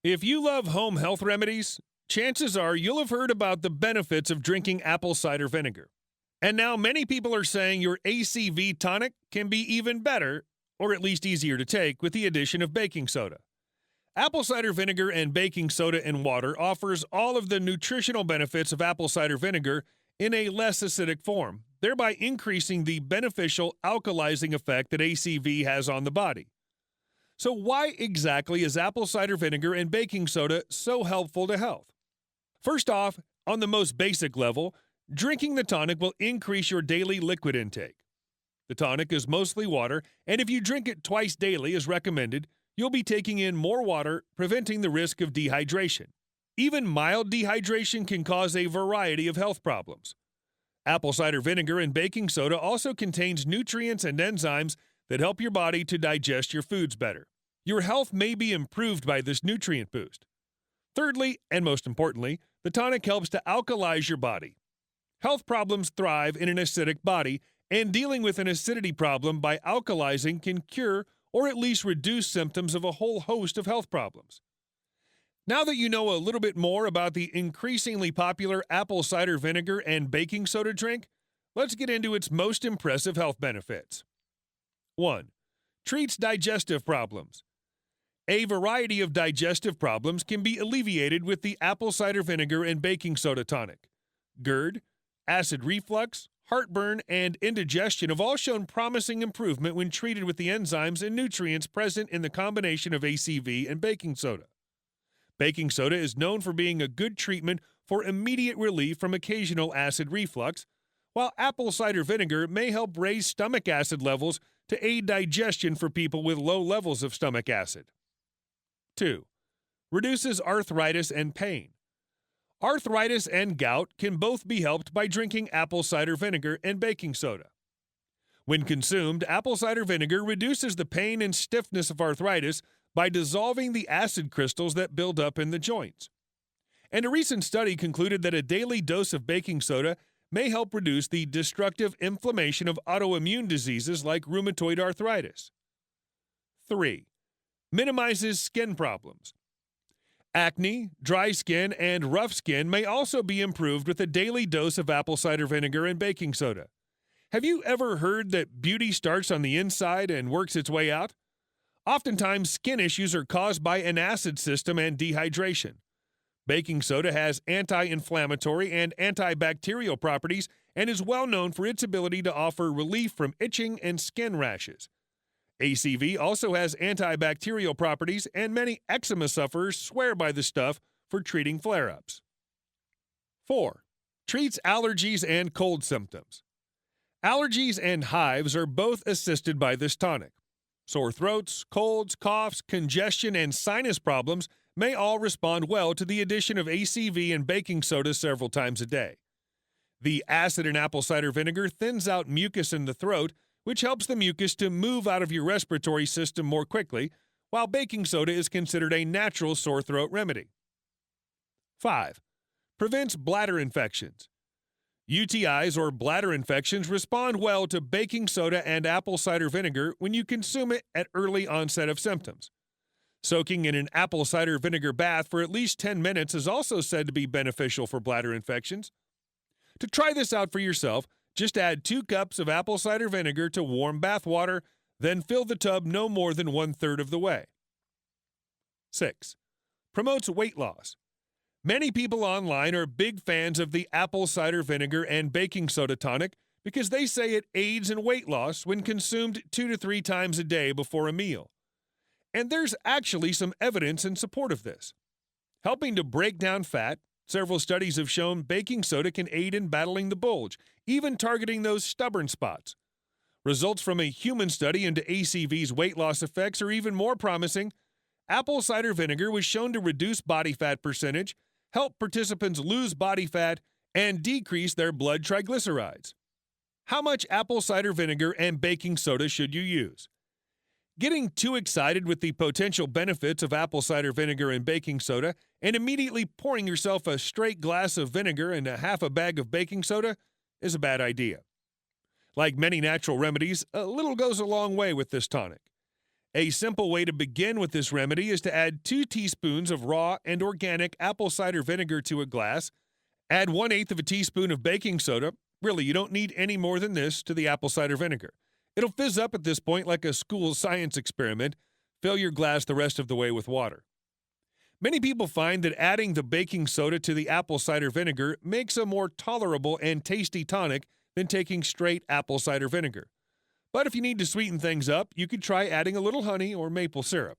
If you love home health remedies, chances are you'll have heard about the benefits of drinking apple cider vinegar. And now many people are saying your ACV tonic can be even better, or at least easier to take, with the addition of baking soda. Apple cider vinegar and baking soda in water offers all of the nutritional benefits of apple cider vinegar in a less acidic form, thereby increasing the beneficial alkalizing effect that ACV has on the body. So why exactly is apple cider vinegar and baking soda so helpful to health? First off, on the most basic level, drinking the tonic will increase your daily liquid intake. The tonic is mostly water, and if you drink it twice daily as recommended, you'll be taking in more water, preventing the risk of dehydration. Even mild dehydration can cause a variety of health problems. Apple cider vinegar and baking soda also contains nutrients and enzymes that help your body to digest your foods better. Your health may be improved by this nutrient boost. Thirdly, and most importantly, the tonic helps to alkalize your body. Health problems thrive in an acidic body, and dealing with an acidity problem by alkalizing can cure or at least reduce symptoms of a whole host of health problems. Now that you know a little bit more about the increasingly popular apple cider vinegar and baking soda drink, let's get into its most impressive health benefits. 1. Treats digestive problems. A variety of digestive problems can be alleviated with the apple cider vinegar and baking soda tonic. GERD, acid reflux, heartburn, and indigestion have all shown promising improvement when treated with the enzymes and nutrients present in the combination of ACV and baking soda. Baking soda is known for being a good treatment for immediate relief from occasional acid reflux, while apple cider vinegar may help raise stomach acid levels to aid digestion for people with low levels of stomach acid. 2. Reduces arthritis and pain. Arthritis and gout can both be helped by drinking apple cider vinegar and baking soda. When consumed, apple cider vinegar reduces the pain and stiffness of arthritis by dissolving the acid crystals that build up in the joints. And a recent study concluded that a daily dose of baking soda may help reduce the destructive inflammation of autoimmune diseases like rheumatoid arthritis. 3. Minimizes skin problems. Acne, dry skin, and rough skin may also be improved with a daily dose of apple cider vinegar and baking soda. Have you ever heard that beauty starts on the inside and works its way out? Oftentimes, skin issues are caused by an acid system and dehydration. Baking soda has anti-inflammatory and antibacterial properties and is well known for its ability to offer relief from itching and skin rashes. ACV also has antibacterial properties, and many eczema sufferers swear by the stuff for treating flare-ups. 4. Treats allergies and cold symptoms. Allergies and hives are both assisted by this tonic. Sore throats, colds, coughs, congestion, and sinus problems may all respond well to the addition of ACV and baking soda several times a day. The acid in apple cider vinegar thins out mucus in the throat, which helps the mucus to move out of your respiratory system more quickly, while baking soda is considered a natural sore throat remedy. 5. Prevents bladder infections. UTIs or bladder infections respond well to baking soda and apple cider vinegar when you consume it at early onset of symptoms. Soaking in an apple cider vinegar bath for at least 10 minutes is also said to be beneficial for bladder infections. To try this out for yourself, just add 2 cups of apple cider vinegar to warm bath water, then fill the tub no more than 1/3 of the way. 6. Promotes weight loss. Many people online are big fans of the apple cider vinegar and baking soda tonic because they say it aids in weight loss when consumed 2 to 3 times a day before a meal. And there's actually some evidence in support of this. Helping to break down fat, several studies have shown baking soda can aid in battling the bulge, even targeting those stubborn spots. Results from a human study into ACV's weight loss effects are even more promising. Apple cider vinegar was shown to reduce body fat percentage, help participants lose body fat, and decrease their blood triglycerides. How much apple cider vinegar and baking soda should you use? Getting too excited with the potential benefits of apple cider vinegar and baking soda and immediately pouring yourself a straight glass of vinegar and a half a bag of baking soda is a bad idea. Like many natural remedies, a little goes a long way with this tonic. A simple way to begin with this remedy is to add 2 teaspoons of raw and organic apple cider vinegar to a glass. Add 1/8 of a teaspoon of baking soda. Really, you don't need any more than this to the apple cider vinegar. It'll fizz up at this point like a school science experiment. Fill your glass the rest of the way with water. Many people find that adding the baking soda to the apple cider vinegar makes a more tolerable and tasty tonic than taking straight apple cider vinegar. But if you need to sweeten things up, you could try adding a little honey or maple syrup.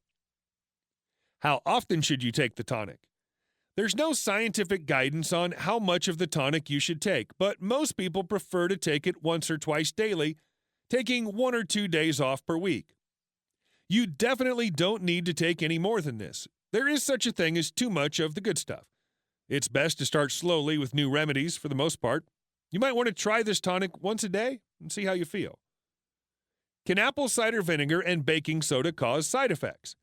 How often should you take the tonic? There's no scientific guidance on how much of the tonic you should take, but most people prefer to take it once or twice daily, taking 1 or 2 days off per week. You definitely don't need to take any more than this. There is such a thing as too much of the good stuff. It's best to start slowly with new remedies for the most part. You might want to try this tonic once a day and see how you feel. Can apple cider vinegar and baking soda cause side effects?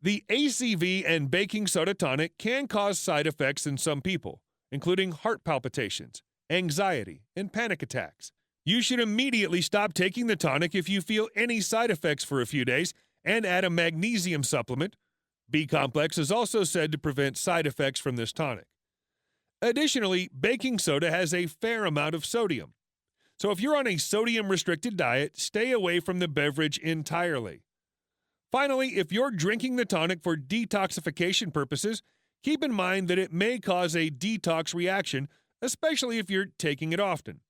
The ACV and baking soda tonic can cause side effects in some people, including heart palpitations, anxiety, and panic attacks. You should immediately stop taking the tonic if you feel any side effects for a few days and add a magnesium supplement. B-complex is also said to prevent side effects from this tonic. Additionally, baking soda has a fair amount of sodium. So if you're on a sodium-restricted diet, stay away from the beverage entirely. Finally, if you're drinking the tonic for detoxification purposes, keep in mind that it may cause a detox reaction, especially if you're taking it often.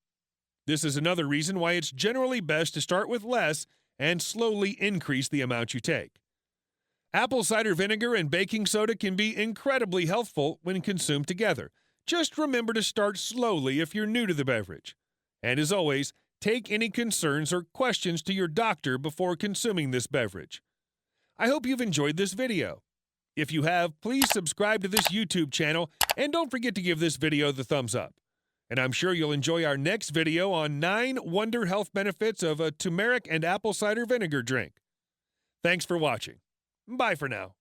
This is another reason why it's generally best to start with less and slowly increase the amount you take. Apple cider vinegar and baking soda can be incredibly helpful when consumed together. Just remember to start slowly if you're new to the beverage. And as always, take any concerns or questions to your doctor before consuming this beverage. I hope you've enjoyed this video. If you have, please subscribe to this YouTube channel and don't forget to give this video the thumbs up. And I'm sure you'll enjoy our next video on 9 wonder health benefits of a turmeric and apple cider vinegar drink. Thanks for watching. Bye for now.